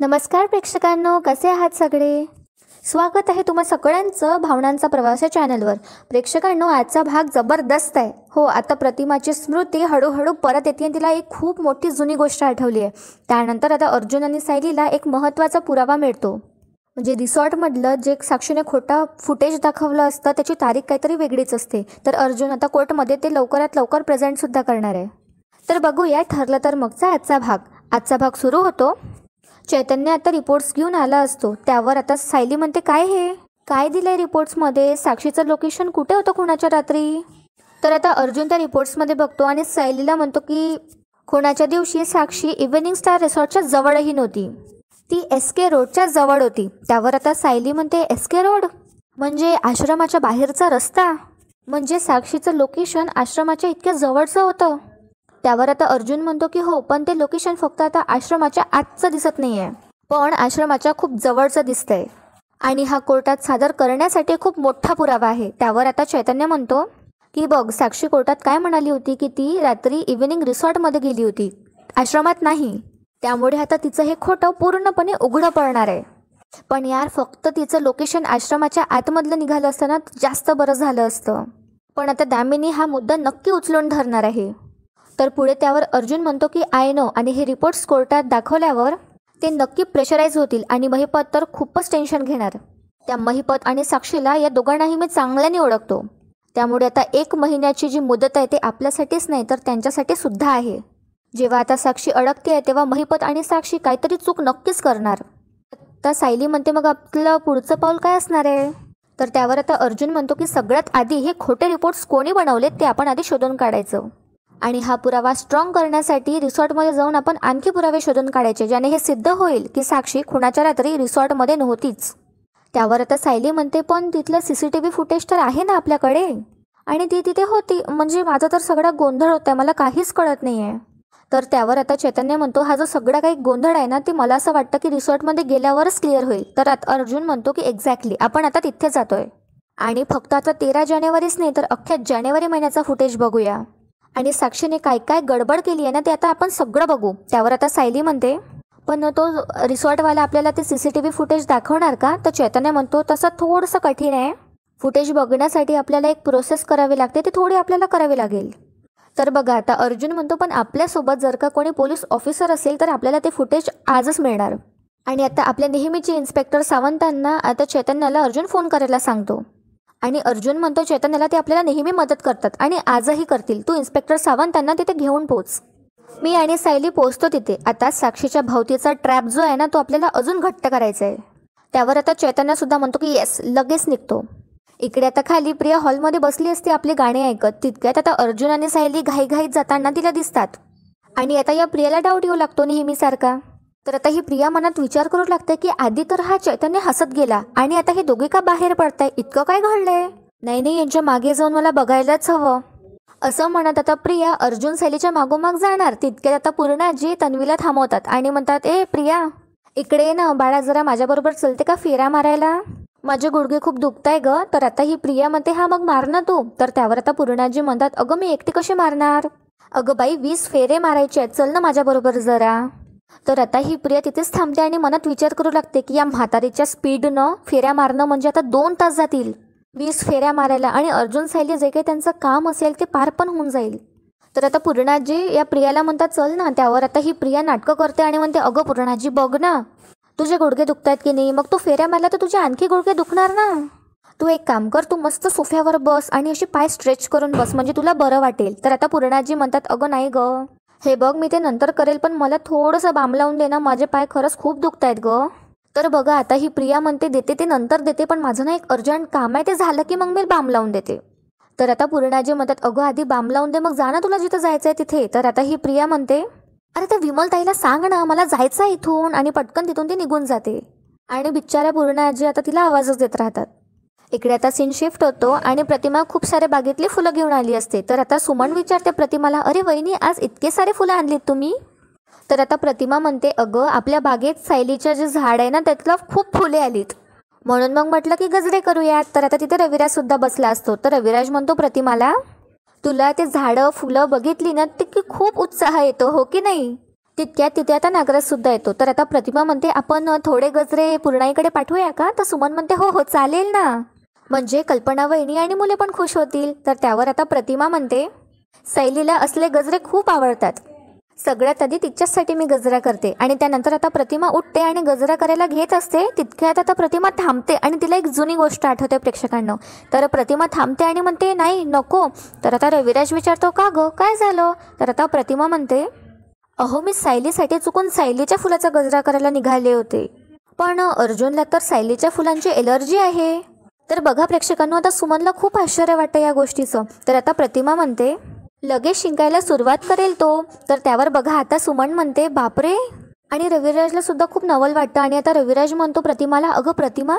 नमस्कार प्रेक्षकांनो, कसे आहात सगळे? स्वागत आहे तुम्हा सगळ्यांचं भावनांचा प्रवास या चॅनलवर. प्रेक्षकांनो, आजचा भाग जबरदस्त आहे. हो, आता प्रतिमाची स्मृती हळूहळू परत येते आणि तिला एक खूप मोठी जुनी गोष्ट आठवली आहे. त्यानंतर आता अर्जुन आणि सायलीला एक महत्त्वाचा पुरावा मिळतो. म्हणजे रिसॉर्टमधलं जे साक्षीने खोटा फुटेज दाखवलं असतं त्याची तारीख काहीतरी वेगळीच असते. तर अर्जुन आता कोर्टमध्ये ते लवकरात लवकर प्रेझेंटसुद्धा करणार आहे. तर बघूया ठरलं तर मगचा आजचा भाग सुरू होतो. चैतन्य आता रिपोर्ट्स घेऊन आला असतो. त्यावर आता सायली म्हणते, काय दिलंय रिपोर्ट्समध्ये? साक्षीचं लोकेशन कुठे होतं खुणाच्या रात्री? तर आता अर्जुन त्या रिपोर्ट्समध्ये बघतो आणि सायलीला म्हणतो की खुणाच्या दिवशी साक्षी इव्हिनिंग स्टार रिसॉर्टच्या जवळही नव्हती, ती SK रोडच्या जवळ होती. त्यावर आता सायली म्हणते, SK रोड म्हणजे आश्रमाच्या बाहेरचा रस्ता? म्हणजे साक्षीचं लोकेशन आश्रमाच्या इतक्या जवळचं होतं? त्यावर आता अर्जुन म्हणतो की हो, पण ते लोकेशन फक्त आता आश्रमाच्या आतचं दिसत नाही आहे, पण आश्रमाच्या खूप जवळचं दिसतंय आणि हा कोर्टात सादर करण्यासाठी खूप मोठा पुरावा आहे. त्यावर आता चैतन्य म्हणतो की बघ, साक्षी कोर्टात काय म्हणाली होती की ती रात्री इव्हिनिंग रिसॉर्टमध्ये गेली होती, आश्रमात नाही. त्यामुळे आता तिचं हे खोटं पूर्णपणे उघडं पडणार आहे. पण यार, फक्त तिचं लोकेशन आश्रमाच्या आतमधलं निघालं असतं ना जास्त बरं झालं असतं. पण आता दामिनी हा मुद्दा नक्की उचलून धरणार आहे. तर पुढे त्यावर अर्जुन म्हणतो की आय नो, आणि हे रिपोर्ट्स कोर्टात दाखवल्यावर ते नक्की प्रेशराईज होतील आणि महिपत तर खूपच टेन्शन घेणार. त्या महिपत आणि साक्षीला या दोघांनाही मी चांगल्याने ओळखतो. त्यामुळे आता 1 महिन्याची जी मुदत आहे ते आपल्यासाठीच नाही तर त्यांच्यासाठी सुद्धा आहे. जेव्हा आता साक्षी अडकते आहे तेव्हा महिपत आणि साक्षी काहीतरी चूक नक्कीच करणार. तर सायली म्हणते, मग आपलं पुढचं पाऊल काय असणार आहे? तर त्यावर आता अर्जुन म्हणतो की सगळ्यात आधी हे खोटे रिपोर्ट्स कोणी बनवलेत ते आपण आधी शोधून काढायचं. आणि हा पुरावा स्ट्रॉंग करण्यासाठी रिसॉर्टमध्ये जाऊन आपण आणखी पुरावे शोधून काढायचे, ज्याने हे सिद्ध होईल की साक्षी खुणाच्या रात्री रिसॉर्टमध्ये नव्हतीच. त्यावर आता सायली म्हणते, पण तिथलं CCTV फुटेज तर आहे ना आपल्याकडे, आणि ती तिथे होती. म्हणजे माझा तर सगळा गोंधळ होता, मला काहीच कळत नाही आहे. तर त्यावर आता चैतन्य म्हणतो, हा जो सगळा काही गोंधळ आहे ना ते मला असं वाटतं की रिसॉर्टमध्ये गेल्यावरच क्लिअर होईल. तर आता अर्जुन म्हणतो की एक्झॅक्टली, आपण आता तिथे जातोय आणि फक्त आता 13 जानेवारीच नाही तर अख्ख्या जानेवारी महिन्याचा फुटेज बघूया. आणि साक्षीने काय काय गडबड केली आहे ना ते आता आपण सगळं बघू. त्यावर आता सायली म्हणते, पण तो रिसॉर्टवाला आपल्याला ते CCTV फुटेज दाखवणार का? तर चैतन्य म्हणतो, तसं थोडंसं कठीण आहे. फुटेज बघण्यासाठी आपल्याला एक प्रोसेस करावी लागते, ती थोडी आपल्याला करावी लागेल. तर बघा, आता अर्जुन म्हणतो, पण आपल्यासोबत जर का कोणी पोलीस ऑफिसर असेल तर आपल्याला ते फुटेज आजच मिळणार. आणि आता आपल्या नेहमीचे इन्स्पेक्टर सावंतांना आता चैतन्याला अर्जुन फोन करायला सांगतो. आणि अर्जुन म्हणतो चैतन्याला, ते आपल्याला नेहमी मदत करतात आणि आजही करतील. तू इन्स्पेक्टर सावंतांना तिथे घेऊन पोच. मी आणि सायली पोचतो तिथे. आता साक्षीच्या भोवतीचा ट्रॅप जो आहे ना तो आपल्याला अजून घट्ट करायचा आहे. त्यावर आता चैतन्यसुद्धा म्हणतो की येस, लगेच निघतो. इकडे आता खाली प्रिया हॉलमध्ये बसली असते आपले गाणे ऐकत. तितक्यात आता अर्जुन आणि सायली घाईघाईत जाताना तिला दिसतात. आणि आता या प्रियाला डाऊट येऊ लागतो नेहमीसारखा. तर आता ही प्रिया मनात विचार करू लागते की आधी तर हा चैतन्य हसत गेला आणि आता हे दोघे का बाहेर पडताय, इतकं काय घडलंय? नाही, यांच्या मागे जाऊन मला बघायलाच हवं. असं म्हणत आता प्रिया अर्जुन सायलीच्या मागोमाग जाणार. तितक्यात आता पूर्णाजी तन्वीला थांबवतात आणि म्हणतात, ए प्रिया, इकडे ये ना बाळा, जरा माझ्याबरोबर चलते का फेऱ्या मारायला? माझे गुडघे खूप दुखताय ग. तर आता ही प्रिया म्हणते, हा मग मार ना तू. तर त्यावर आता पूर्णाजी म्हणतात, अगं मी एकटी कशी मारणार? अगं बाई, 20 फेरे मारायचे आहेत, चल ना माझ्याबरोबर जरा. तर आता ही प्रिया तिथेच थांबते आणि मनात विचार करू लागते की या म्हातारीच्या स्पीडनं फेऱ्या मारणं म्हणजे आता 2 तास जातील 20 फेऱ्या मारायला, आणि अर्जुन सायली जे काही त्यांचं काम असेल ते पार पण होऊन जाईल. तर आता पूर्णाजी या प्रियाला म्हणतात, चल ना. त्यावर आता ही प्रिया नाटकं करते आणि म्हणते, अगं पूर्णाजी बघ ना, तुझे गुडघे दुखतायत की नाही? मग तू फेऱ्या मारला तर तुझे आणखी गुडघे दुखणार ना. तू एक काम कर, तू मस्त सोफ्यावर बस आणि अशी पाय स्ट्रेच करून बस, म्हणजे तुला बरं वाटेल. तर आता पूर्णाजी म्हणतात, अगं नाही ग, हे बघ मी ते नंतर करेल, पण मला थोडंसं बाम लावून दे ना, माझे पाय खरंच खूप दुखतायत ग. तर बघा, आता ही प्रिया म्हणते, देते ते नंतर देते, पण माझं ना एक अर्जंट काम आहे, ते झालं की मग मी बाम लावून देते. तर आता पूर्णाजी म्हणतात, अगं आधी बाम लावून दे, मग जा ना तुला जिथं जायचं आहे तिथे. तर आता ही प्रिया म्हणते, अरे त्या विमलताईला सांग ना, मला जायचं आहे इथून, आणि पटकन तिथून ती निघून जाते. आणि बिचाऱ्या पूर्णाजी आता तिला आवाजच देत राहतात. इकडे आता सीन शिफ्ट होतो आणि प्रतिमा खूप सारे बागेतली फुलं घेऊन आली असते. तर आता सुमन विचारते प्रतिमाला, अरे वहिनी, आज इतके सारे फुलं आणलीत तुम्ही? तर आता प्रतिमा म्हणते, अगं आपल्या बागेत सायलीचं जे झाड आहे ना त्यातलं खूप फुले आलीत, म्हणून मग म्हटलं की गजरे करूयात. तर आता तिथे रविराज सुद्धा बसला असतो. तर रविराज म्हणतो प्रतिमाला, तुला ते झाडं फुलं बघितली ना की खूप उत्साह येतो, हो की नाही? तितक्यात तिथे आता नागराज सुद्धा येतो. तर आता प्रतिमा म्हणते आपण थोडे गजरे पूर्णाईकडे पाठवूया का? तर सुमन म्हणते हो हो चालेल ना, म्हणजे कल्पना वहिनी आणि मुले पण खुश होतील. तर त्यावर आता प्रतिमा म्हणते सायलीला असले गजरे खूप आवडतात, सगळ्यात आधी तिच्यासाठी मी गजरा करते. आणि त्यानंतर आता प्रतिमा उठते आणि गजरा करायला घेत असते. तितक्यात आता प्रतिमा थांबते आणि तिला एक जुनी गोष्ट आठवते प्रेक्षकांना. तर प्रतिमा थांबते आणि म्हणते नाही नको. तर आता रविराज विचारतो का गं काय झालं? तर आता प्रतिमा म्हणते अहो मी सायलीसाठी चुकून सायलीच्या फुलाचा गजरा करायला निघाले होते, पण अर्जुनला तर सायलीच्या फुलांची एलर्जी आहे. तर बघा प्रेक्षकांनो, आता सुमनला खूप आश्चर्य वाटतं या गोष्टीचं. तर आता प्रतिमा म्हणते लगेच शिंकायला सुरुवात करेल तो. तर त्यावर बघा आता सुमन म्हणते बापरे. आणि रविराजला सुद्धा खूप नवल वाटतं. आणि आता रविराज म्हणतो प्रतिमाला अगं प्रतिमा,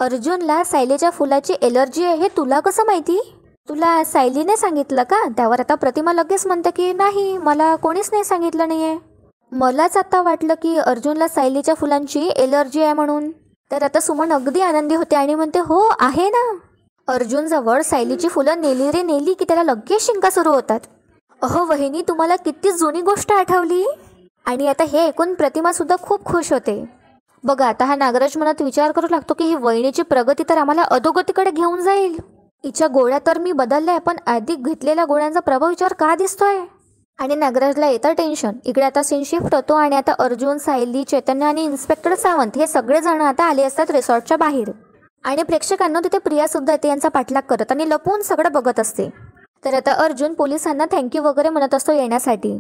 अर्जुनला सायलीच्या फुलाची एलर्जी आहे हे तुला कसं माहिती? तुला सायलीने सांगितलं का? त्यावर आता प्रतिमा लगेच म्हणते की नाही, मला कोणीच नाही सांगितलं नाहीये, मलाच आता वाटलं की अर्जुनला सायलीच्या फुलांची एलर्जी आहे म्हणून. तर आता सुमन अगदी आनंदी होते आणि म्हणते हो आहे ना, अर्जुन जवळ सायलीची फुलं नेली रे नेली की त्याला लगेच शिंका सुरू होतात. अहो वहिनी तुम्हाला किती जुनी गोष्ट आठवली. आणि आता हे ऐकून प्रतिमा सुद्धा खूप खुश होते. बघा आता हा नागराज मनात विचार करू लागतो की ही वहिनीची प्रगती तर आम्हाला अधोगतीकडे घेऊन जाईल. हिच्या गोळ्या तर मी बदलल्या, पण आधी घेतलेल्या गोळ्यांचा प्रभाव विचार का दिसतोय? आणि नागराजला येतं टेन्शन. इकडे आता सीन शिफ्ट होतो आणि आता अर्जुन, सायली, चैतन्य आणि इन्स्पेक्टर सावंत हे सगळेजण आता आले असतात रिसॉर्टच्या बाहेर. आणि प्रेक्षकांना तिथे प्रिया सुद्धा येते यांचा पाठलाग करत आणि लपून सगळं बघत असते. तर आता अर्जुन पोलिसांना थँक्यू वगैरे म्हणत असतो येण्यासाठी.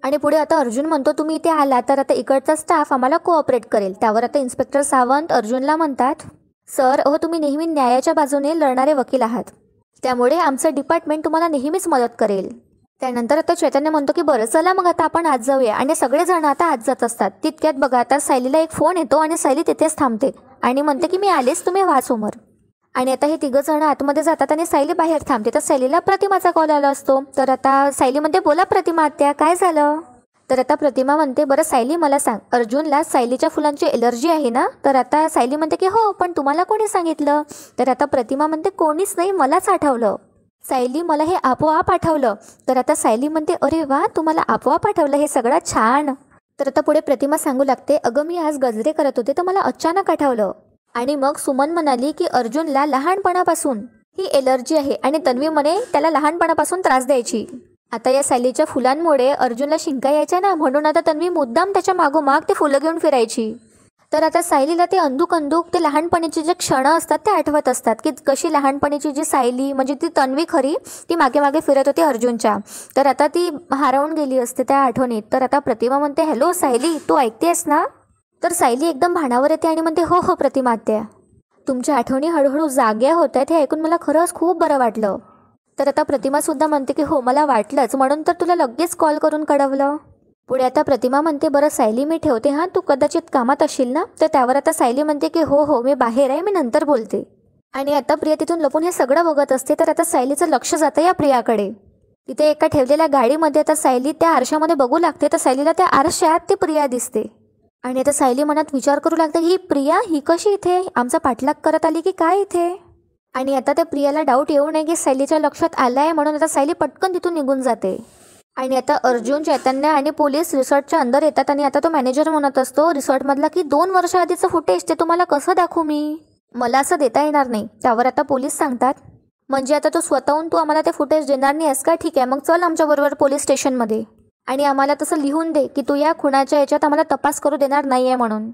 आणि पुढे आता अर्जुन म्हणतो तुम्ही इथे आला तर आता इकडचा स्टाफ आम्हाला कोऑपरेट करेल. त्यावर आता इन्स्पेक्टर सावंत अर्जुनला म्हणतात सर तुम्ही नेहमी न्यायाच्या बाजूने लढणारे वकील आहात, त्यामुळे आमचं डिपार्टमेंट तुम्हाला नेहमीच मदत करेल. त्यानंतर आता चैतन्य म्हणतो की बरं चला मग आता आपण आज जाऊया. आणि सगळेजण आता आज जात असतात. तितक्यात बघा आता सायलीला एक फोन येतो आणि सायली तिथेच थांबते आणि म्हणते की मी आलेच, तुम्ही व्हा समोर. आणि आता हे तिघं जण आतमध्ये जातात आणि सायली बाहेर थांबते. तर सायलीला प्रतिमाचा कॉल आला असतो. तर आता सायली म्हणते बोला प्रतिमा आत्या काय झालं? तर आता प्रतिमा म्हणते बरं सायली मला सांग, अर्जुनला सायलीच्या फुलांची एलर्जी आहे ना? तर आता सायली म्हणते की हो, पण तुम्हाला कोणी सांगितलं? तर आता प्रतिमा म्हणते कोणीच नाही, मलाच आठवलं सायली, मला हे आपोआप आठवलं. तर आता सायली म्हणते अरे वा, तुम्हाला आपोआप आठवलं, हे सगळं छान. तर आता पुढे प्रतिमा सांगू लागते अगं मी आज गजरे करत होते तर मला अचानक आठवलं. आणि मग सुमन म्हणाली की अर्जुनला लहानपणापासून ही एलर्जी आहे आणि तन्वी म्हणे त्याला लहानपणापासून त्रास द्यायची. आता या सायलीच्या फुलांमुळे अर्जुनला शिंका यायच्या ना, म्हणून आता तन्वी मुद्दाम त्याच्या मागोमाग ते फुलं घेऊन फिरायची. तर आता सायलीला ते अंदूक ते लहानपणीचे जे क्षण असतात ते आठवत असतात की कशी लहानपणीची जी सायली म्हणजे ती तन्वी खरी ती मागे मागे फिरत होती अर्जुनच्या. तर आता ती हरवून गेली असते त्या आठवणीत. तर आता प्रतिमा म्हणते हॅलो सायली, तू ऐकतेस ना? तर सायली एकदम भानावर येते आणि म्हणते हो हो प्रतिमा आत्या, तुमच्या आठवणी हळूहळू जाग्या होत आहेत हे ऐकून मला खरंच खूप बरं वाटलं. तर आता प्रतिमा सुद्धा म्हणते की हो मला वाटलंच, म्हणून तर तुला लगेच कॉल करून कळवलं. पुढे आता प्रतिमा म्हणते बरं सायली मी ठेवते हां, तू कदाचित कामात असशील ना? तर त्यावर आता सायली म्हणते की हो हो मी बाहेर आहे, मी नंतर बोलते. आणि आता प्रिया तिथून लपून हे सगळं बघत असते. तर आता सायलीचं लक्ष जातं या प्रियाकडे. तिथे एका ठेवलेल्या गाडीमध्ये आता सायली त्या आरशामध्ये बघू लागते. तर सायलीला त्या आरशात ती प्रिया दिसते. आणि आता सायली मनात विचार करू लागते ही प्रिया ही कशी इथे, आमचा पाठलाग करत आली की काय इथे? आणि आता त्या प्रियाला डाऊट येऊ नये की सायलीच्या लक्षात आलं आहे, म्हणून आता सायली पटकन तिथून निघून जाते. आणि आता अर्जुन, चैतन्य आणि पोलीस रिसॉर्टच्या अंदर येतात. आणि आता तो मॅनेजर म्हणत असतो रिसॉर्टमधला की 2 वर्ष आधीचं फुटेज ते तुम्हाला कसं दाखवू मी, मला असं देता येणार नाही. त्यावर आता पोलीस सांगतात म्हणजे आता तू स्वतःहून तू आम्हाला ते फुटेज देणार नाही आहेस का? ठीक आहे मग चल आमच्याबरोबर पोलीस स्टेशनमध्ये आणि आम्हाला तसं लिहून दे की तू या खुनाच्या याच्यात आम्हाला तपास करू देणार नाही आहे म्हणून.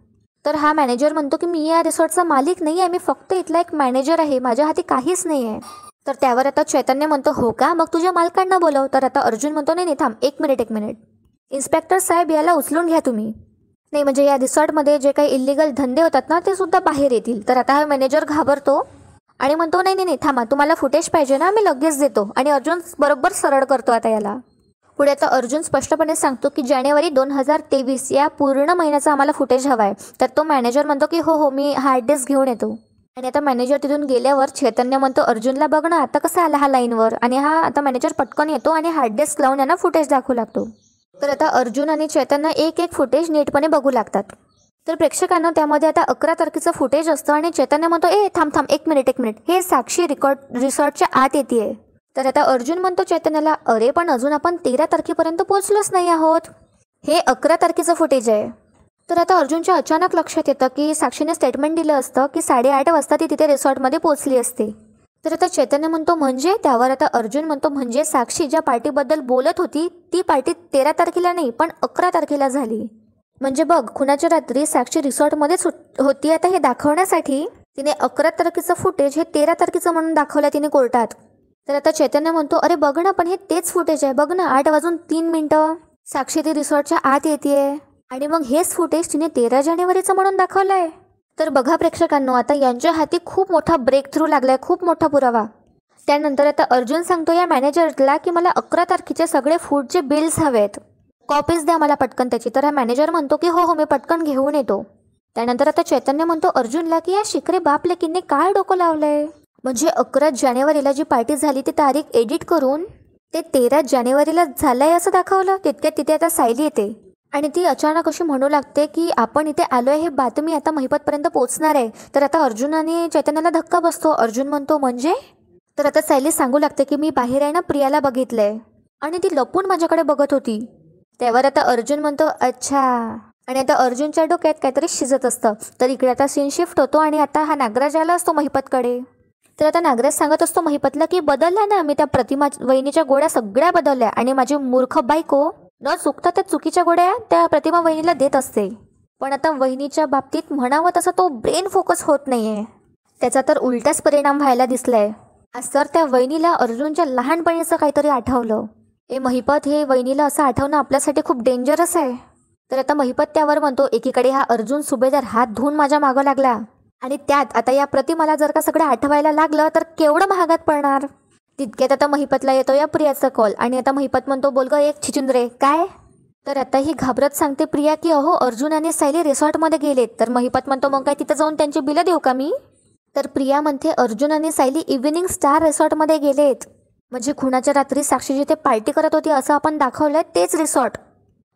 तर हा मॅनेजर म्हणतो की मी या रिसॉर्टचा मालिक नाही आहे, मी फक्त इथला एक मॅनेजर आहे, माझ्या हाती काहीच नाही आहे. तर त्यावर आता चैतन्य म्हणतो हो का, मग तुझ्या मालकांना बोलव. तर आता अर्जुन म्हणतो नाही थांब एक मिनिट, इन्स्पेक्टर साहेब याला उचलून घ्या तुम्ही. नाही म्हणजे या रिसॉर्टमध्ये जे काही इल्लिगल धंदे होतात ना ते सुद्धा बाहेर येतील. तर आता हा मॅनेजर घाबरतो आणि म्हणतो नाही थांबा, तुम्हाला फुटेज पाहिजे ना, मी लगेच देतो. आणि अर्जुन बरोबर सरळ करतो आता याला. पुढे आता अर्जुन स्पष्टपणे सांगतो की जानेवारी 2023 या पूर्ण महिन्याचा आम्हाला फुटेज हवा आहे. तर तो मॅनेजर म्हणतो की हो मी हार्ड डिस्क घेऊन येतो. आणि आता मॅनेजर तिथून गेल्यावर चैतन्य म्हणतो अर्जुनला बघ ना आता कसा आला हा लाईनवर. आणि हा आता मॅनेजर पटकन येतो आणि हार्ड डिस्क लावून यांना फुटेज दाखवू लागतो. तर आता अर्जुन आणि चैतन्य एक फुटेज नीटपणे बघू लागतात. तर प्रेक्षकांना त्यामध्ये आता 11 तारखेचं फुटेज असतं. आणि चैतन्य म्हणतो थांब एक मिनिट, हे साक्षी रिसॉर्टच्या आत येते. तर आता अर्जुन म्हणतो चैतन्याला अरे पण अजून आपण 13 तारखेपर्यंत पोहोचलोच नाही आहोत. हे 11 तारखेचं फुटेज आहे. तर आता अर्जुनच्या अचानक लक्षात येतं की साक्षीने स्टेटमेंट दिलं असतं की 8:30 वाजता ती तिथे रिसॉर्टमध्ये पोहोचली असते. तर आता चैतन्य म्हणतो म्हणजे, त्यावर आता अर्जुन म्हणतो म्हणजे साक्षी ज्या पार्टीबद्दल बोलत होती ती पार्टी 13 तारखेला नाही पण 11 तारखेला झाली. म्हणजे बघ, खुनाच्या रात्री साक्षी रिसॉर्टमध्येच होती. आता हे दाखवण्यासाठी तिने 11 तारखेचं फुटेज हे 13 तारखेचं म्हणून दाखवलं तिने कोर्टात. तर आता चैतन्य म्हणतो अरे बघ ना, पण हे तेच फुटेज आहे, बघ ना 8:03 साक्षी ती रिसॉर्टच्या आत येते आणि मग हेच फुटेज तिने 13 जानेवारीचं म्हणून दाखवलंय. तर बघा प्रेक्षकांनो, आता यांच्या हाती खूप मोठा ब्रेक थ्रू लागलाय, खूप मोठा पुरावा. त्यानंतर आता अर्जुन सांगतो या मॅनेजरला की मला 11 तारखेचे सगळे फूडचे बिल्स हवेत, कॉपीज द्या मला पटकन त्याची. तर हा मॅनेजर म्हणतो की हो मी पटकन घेऊन येतो. त्यानंतर आता चैतन्य म्हणतो अर्जुनला की या शिकरे बाप लेकींनी काय डोकं लावलंय. म्हणजे 11 जानेवारीला जी पार्टी झाली ती तारीख एडिट करून ते 13 जानेवारीला झालंय असं दाखवलं. तितक्यात तिथे आता सायली येते आणि ती अचानक अशी म्हणू लागते की आपण इथे आलोय, हे बातमी आता महिपतपर्यंत पोहोचणार आहे. तर आता अर्जुन आणि चैतन्याला धक्का बसतो. अर्जुन म्हणतो म्हणजे? तर आता सायली सांगू लागते की मी बाहेर आहे ना प्रियाला बघितलंय आणि ती लपून माझ्याकडे बघत होती. त्यावर आता अर्जुन म्हणतो अच्छा. आणि आता अर्जुनच्या डोक्यात काहीतरी शिजत असतं. तर इकडे आता सीन शिफ्ट होतो आणि आता हा नागराज आला असतो महिपतकडे. तर आता नागराज सांगत असतो महिपतला की बदलल्या ना, मी त्या प्रतिमा वहिनीच्या गोळ्या सगळ्या बदलल्या आणि माझी मूर्ख बायको न चुकता त्या चुकीच्या गोळ्या त्या प्रतिमा वहिनीला देत असते. पण आता वहिनीच्या बाबतीत म्हणावं तसं तो ब्रेन फोकस होत नाहीये, त्याचा तर उलटाच परिणाम व्हायला दिसलाय. आज तर त्या वहिनीला अर्जुनच्या लहानपणीचं काहीतरी आठवलं. महिपत, हे वहिनीला असं आठवणं आपल्यासाठी खूप डेंजरस आहे. तर आता महिपत त्यावर म्हणतो एकीकडे हा अर्जुन सुभेदार हात धुवून माझ्या मागं लागला आणि त्यात आता या प्रतिमाला जर का सगळं आठवायला लागलं तर केवढं महागात पडणार. तितक्यात आता महिपतला येतो या प्रियाचा कॉल आणि आता महिपत म्हणतो बोल ग एक छिचुंद्रे काय. तर आता ही घाबरत सांगते प्रिया की अहो अर्जुन आणि सायली रिसॉर्टमध्ये गेलेत. तर महिपत म्हणतो मग काय तिथं जाऊन त्यांची बिलं देऊ का मी. तर प्रिया म्हणते अर्जुन आणि सायली इव्हिनिंग स्टार रिसॉर्टमध्ये गेलेत. म्हणजे खुनाच्या रात्री साक्षी जिथे पार्टी करत होती असं आपण दाखवलंय तेच रिसॉर्ट.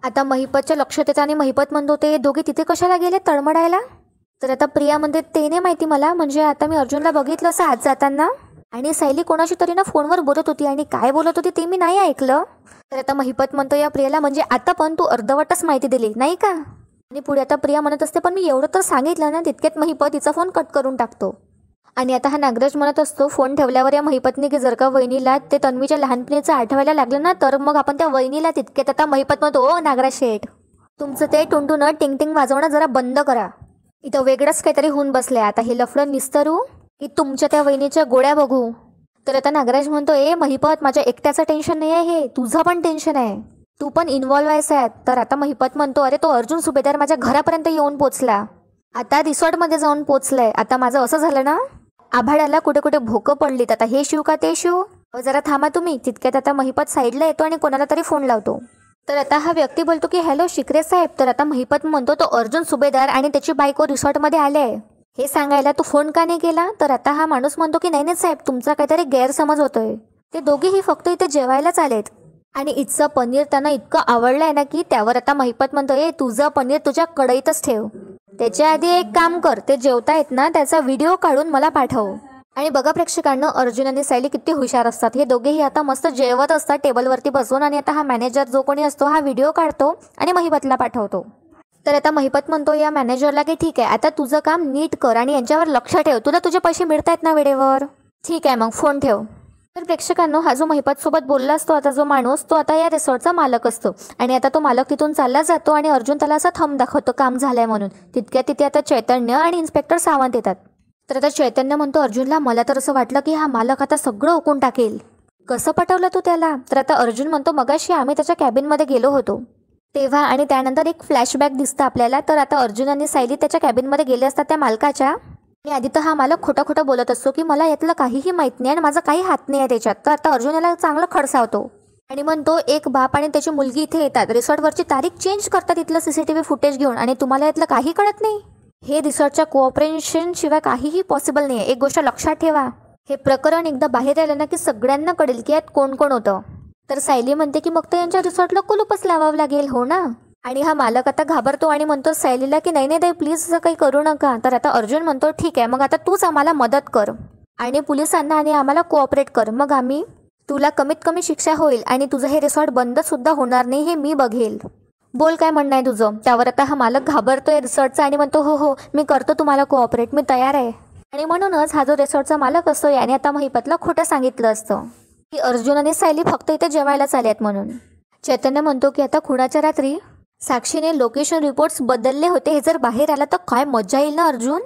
आता महिपतच्या लक्षात येतं आणि महिपत म्हणतो ते दोघे तिथे कशाला गेले तळमडायला. तर आता प्रिया म्हणते ते नाही माहिती मला, म्हणजे आता मी अर्जुनला बघितलं असं आज जाताना आणि सायली कोणाशी तरी ना फोनवर बोलत होती आणि काय बोलत होती ते मी नाही ऐकलं. तर आता महिपत म्हणतो या प्रियाला म्हणजे आता पण तू अर्धवटच माहिती दिली नाही का. आणि पुढे आता प्रिया म्हणत असते पण मी एवढं तर सांगितलं ना. तितक्यात महिपत तिचा फोन कट करून टाकतो. आणि आता हा नागराज म्हणत असतो फोन ठेवल्यावर या महिपतने की जर का वहिनीला ते तन्वीच्या लहानपणीचं आठवायला लागलं ना तर मग आपण त्या वहिनीला. तितक्यात आता महिपत म्हणतो ओ नागराज शेठ, तुमचं ते टुंटून टिंग टिंग वाजवणं जरा बंद करा, इथं वेगळंच काहीतरी होऊन बसलंय. आता हे लफडं निस्तरू की तुमच्या त्या वहिनीच्या गोळ्या बघू. तर आता नागराज म्हणतो महिपत माझ्या एकट्याचं टेन्शन नाही आहे, हे तुझं पण टेन्शन आहे, तू पण इन्व्हॉल्व्ह आहेस आहे. तर आता महिपत म्हणतो अरे तो अर्जुन सुभेदार माझ्या घरापर्यंत येऊन पोचला, आता रिसॉर्टमध्ये जाऊन पोचलाय. आता माझं असं झालं ना आभाळाला कुठे कुठे भोकं पडलीत, आता हे शिव का ते शिव, जरा थांबा तुम्ही. तितक्यात आता महिपत साईडला येतो आणि कोणाला तरी फोन लावतो. तर आता हा व्यक्ती बोलतो की हॅलो शिकरे साहेब. तर आता महिपत म्हणतो तो अर्जुन सुभेदार आणि त्याची बायको रिसॉर्टमध्ये आले हे सांगायला तू फोन का नाही केला. तर आता हा माणूस म्हणतो की नाही साहेब तुमचा काहीतरी गैरसमज होतोय, ते दोघेही फक्त इथे जेवायलाच आलेत आणि इथचं पनीर त्यांना इतकं आवडलंय ना की. त्यावर आता महिपत म्हणतो तुझं पनीर तुझ्या कढईतच ठेव, त्याच्या आधी एक काम कर, ते जेवतायत ना त्याचा व्हिडिओ काढून मला पाठव. आणि बघा प्रेक्षकांनो अर्जुन आणि सायली किती हुशार असतात. हे दोघेही आता मस्त जेवत असतात टेबलवरती बसून आणि आता हा मॅनेजर जो कोणी असतो हा व्हिडिओ काढतो आणि महिपतला पाठवतो. तर आता महिपत म्हणतो या मॅनेजरला की ठीक आहे आता तुझं काम नीट कर आणि यांच्यावर लक्ष ठेव, तुला तुझे पैसे मिळतायत ना वेळेवर, ठीक आहे मग फोन ठेव. तर प्रेक्षकांनो हा जो महिपत सोबत बोलला असतो आता जो माणूस तो आता या रिसॉर्टचा मालक असतो आणि आता तो मालक तिथून चालला जातो आणि अर्जुन त्याला असा थंब दाखवतो काम झालंय म्हणून. तितक्या तिथे आता चैतन्य आणि इन्स्पेक्टर सावंत येतात. तर आता चैतन्य म्हणतो अर्जुनला मला तर असं वाटलं की हा मालक आता सगळं ओकून टाकेल, कसं पटवलं तू त्याला. तर आता अर्जुन म्हणतो मगाशी आम्ही त्याच्या कॅबिनमध्ये गेलो होतो तेव्हा आणि त्यानंतर एक फ्लॅशबॅक दिसतं आपल्याला. तर आता अर्जुन आणि सायली त्याच्या कॅबिनमध्ये गेले असतात त्या मालकाच्या आणि आधी तर हा मालक खोटा खोटा बोलत असतो की मला यातलं काहीही माहीत नाही आणि माझा काही हात नाही आहे त्याच्यात. तर आता अर्जुन याला चांगलं खडसावतो आणि म्हणतो एक बाप आणि त्याची मुलगी इथे येतात, रिसॉर्टवरची तारीख चेंज करतात इथलं CCTV फुटेज घेऊन आणि तुम्हाला यातलं काही कळत नाही. हे रिसॉर्टच्या कोऑपरेशन शिवाय काहीही पॉसिबल नाही आहे. एक गोष्ट लक्षात ठेवा, हे प्रकरण एकदा बाहेर आलं ना की सगळ्यांना कळेल की यात कोण कोण होतं. तर सायली म्हणते की मग तर यांच्या रिसॉर्टला कुलूपच लावावं लागेल हो ना. आणि हा मालक आता घाबरतो आणि म्हणतो सायलीला की नाही ताई प्लीज असं काही करू नका. तर आता अर्जुन म्हणतो ठीक आहे मग आता तूच आम्हाला मदत कर आणि पोलिसांना आणि आम्हाला कोऑपरेट कर, मग आम्ही तुला कमीत कमी शिक्षा होईल आणि तुझं हे रिसॉर्ट बंद सुद्धा होणार नाही हे मी बघेल. बोल काय म्हणणं आहे तुझं. त्यावर आता हा मालक घाबरतोय रिसॉर्टचा आणि म्हणतो हो हो मी करतो तुम्हाला कोऑपरेट, मी तयार आहे. आणि म्हणूनच हा जो रिसॉर्टचा मालक असतो याने आता महिपतला खोटं सांगितलं असतं की अर्जुन आणि सायली फक्त इथे जेवायला चालले आहेत म्हणून. चैतन्य म्हणतो की आता खुणाच्या रात्री साक्षीने लोकेशन रिपोर्ट्स बदलले होते, हे जर बाहेर आला तर काय मजा येईल ना अर्जुन.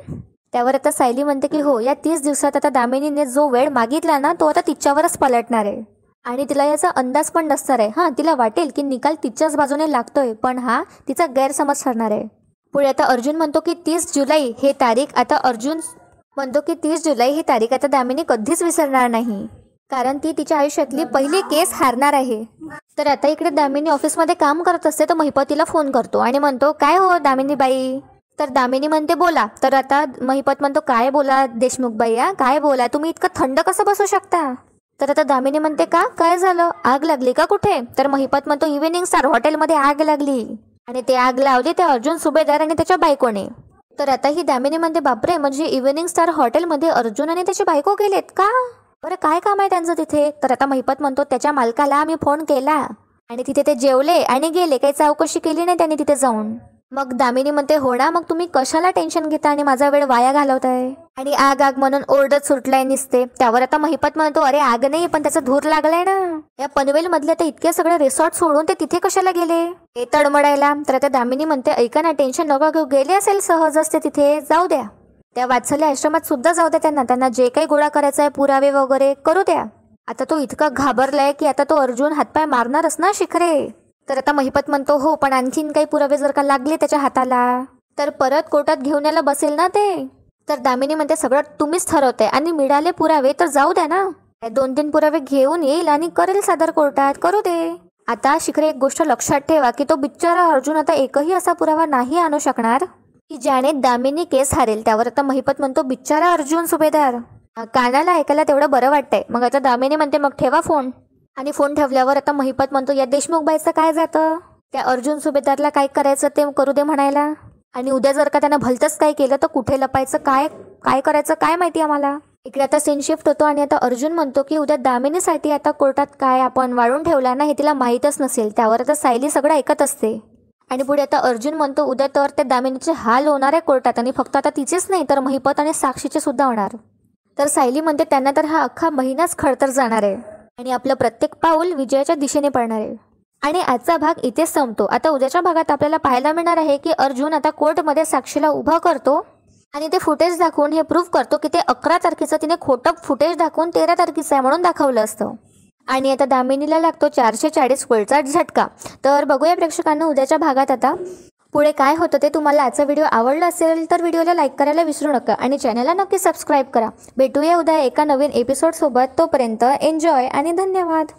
त्यावर आता सायली म्हणते की हो या 30 दिवसात आता दामिनीने जो वेळ मागितला ना तो आता तिच्यावरच पलटणार आहे आणि तिला याचा अंदाज पण नसणार आहे. हां, तिला वाटेल की निकाल तिच्याच बाजूने लागतोय पण हा तिचा गैरसमज ठरणार आहे. पुढे आता अर्जुन म्हणतो की 30 जुलै ही तारीख आता दामिनी कधीच विसरणार नाही, कारण ती तिच्या आयुष्यातली पहिली केस हारणार आहे. तर आता इकडे दामिनी ऑफिसमध्ये काम करत असते तर महिपत तिला फोन करतो आणि म्हणतो काय हो दामिनी बाई. तर दामिनी म्हणते बोला. तर आता महिपत म्हणतो काय बोला देशमुख बाई, काय बोला, तुम्ही इतकं थंड कसं बसू शकता. तर आता दामिनी म्हणते का काय झालं, आग लागली का कुठे. तर महिपत म्हणतो इव्हिनिंग स्टार हॉटेलमध्ये आग लागली आणि ते आग लावली त्या अर्जुन सुभेदार आणि त्याच्या बायकोने. तर आता ही दामिनी म्हणते बापरे, म्हणजे इव्हिनिंग स्टार हॉटेलमध्ये अर्जुन आणि त्याची बायको गेलेत का, बरं काय काम आहे त्यांचं तिथे. तर आता महिपत म्हणतो त्याच्या मालकाला आम्ही फोन केला आणि तिथे ते जेवले आणि गेले, काही चौकशी केली नाही त्यांनी तिथे जाऊन. मग दामिनी म्हणते हो ना, मग तुम्ही कशाला टेन्शन घेता आणि माझा वेळ वाया घालवताय आणि आग आग म्हणून ओरडत सुटलाय निसते. त्यावर आता महिपत म्हणतो अरे आग नाही पण त्याचा धूर लागलाय ना. या पनवेल मधले ते इतके सगळे रिसॉर्ट सोडून ते तिथे कशाला गेले हे तडमडायला. तर आता दामिनी म्हणते ऐका ना टेन्शन नका घेऊ, गेले असेल सहजच ते तिथे, जाऊ द्या. त्या वात्सल्य आश्रमात सुद्धा जाऊ द्या त्यांना जे काही गोळा करायचा आहे पुरावे वगैरे करू द्या. आता तो इतका घाबरलाय की आता तो अर्जुन हातपाय मारणारच ना शिखरे. तर आता महिपत म्हणतो हो पण आणखीन काही पुरावे जर का लागले त्याच्या हाताला तर परत कोर्टात घेऊन यायला बसेल ना ते. तर दामिनी म्हणते सगळं तुम्हीच ठरवते आणि मिळाले पुरावे तर जाऊ द्या ना, 2-3 पुरावे घेऊन येईल आणि करेल सादर कोर्टात, करू दे. आता शिखरे एक गोष्ट लक्षात ठेवा की तो बिचारा अर्जुन आता एकही असा पुरावा नाही आणू शकणार की ज्याने दामिनी केस हारेल. त्यावर आता महिपत म्हणतो बिचारा अर्जुन सुभेदार, कानाला ऐकायला तेवढं बरं वाटतंय. मग आता दामिनी म्हणते मग ठेवा फोन. आणि फोन ठेवल्यावर आता महिपत म्हणतो या देशमुख बाईचं काय जातं, त्या अर्जुन सुभेदारला काय करायचं ते करू दे म्हणायला, आणि उद्या जर का त्यानं भलतंच काय केलं तर कुठे लपायचं, काय करायचं काय माहिती आम्हाला. इकडे आता सीन शिफ्ट होतो आणि आता अर्जुन म्हणतो की उद्या दामिनीसाठी आता कोर्टात काय आपण वाढून ठेवला ना हे तिला माहीतच नसेल. त्यावर आता सायली सगळं ऐकत असते आणि पुढे आता अर्जुन म्हणतो उद्या तर त्या दामिनीचे हाल होणार आहे कोर्टात आणि फक्त आता तिचेच नाही तर महिपत आणि साक्षीचे सुद्धा होणार. तर सायली म्हणते त्यांना तर हा अख्खा महिनाच खडतर जाणार आहे आणि आपलं प्रत्येक पाऊल विजयाच्या दिशेने पडणार आहे. आणि आजचा भाग इथेच संपतो. आता उद्याच्या भागात आपल्याला पाहायला मिळणार आहे की अर्जुन आता कोर्टमध्ये साक्षीला उभा करतो आणि ते फुटेज दाखवून हे प्रूव्ह करतो की ते 11 तारखेचं तिने खोटं फुटेज दाखवून 13 तारखेचं आहे म्हणून दाखवलं असतं. आणि आता दामिनीला लागतो 440 वोल्टचा झटका. तर बघूया प्रेक्षकांना उद्याच्या भागात आता पुढे काय होतं ते. तुम्हाला आजचा व्हिडिओ आवडला असेल तर व्हिडिओला लाईक करायला विसरू नका आणि चॅनलला नक्की सबस्क्राईब करा. भेटूया उद्या एका नवीन एपिसोडसोबत. तोपर्यंत एन्जॉय आणि धन्यवाद.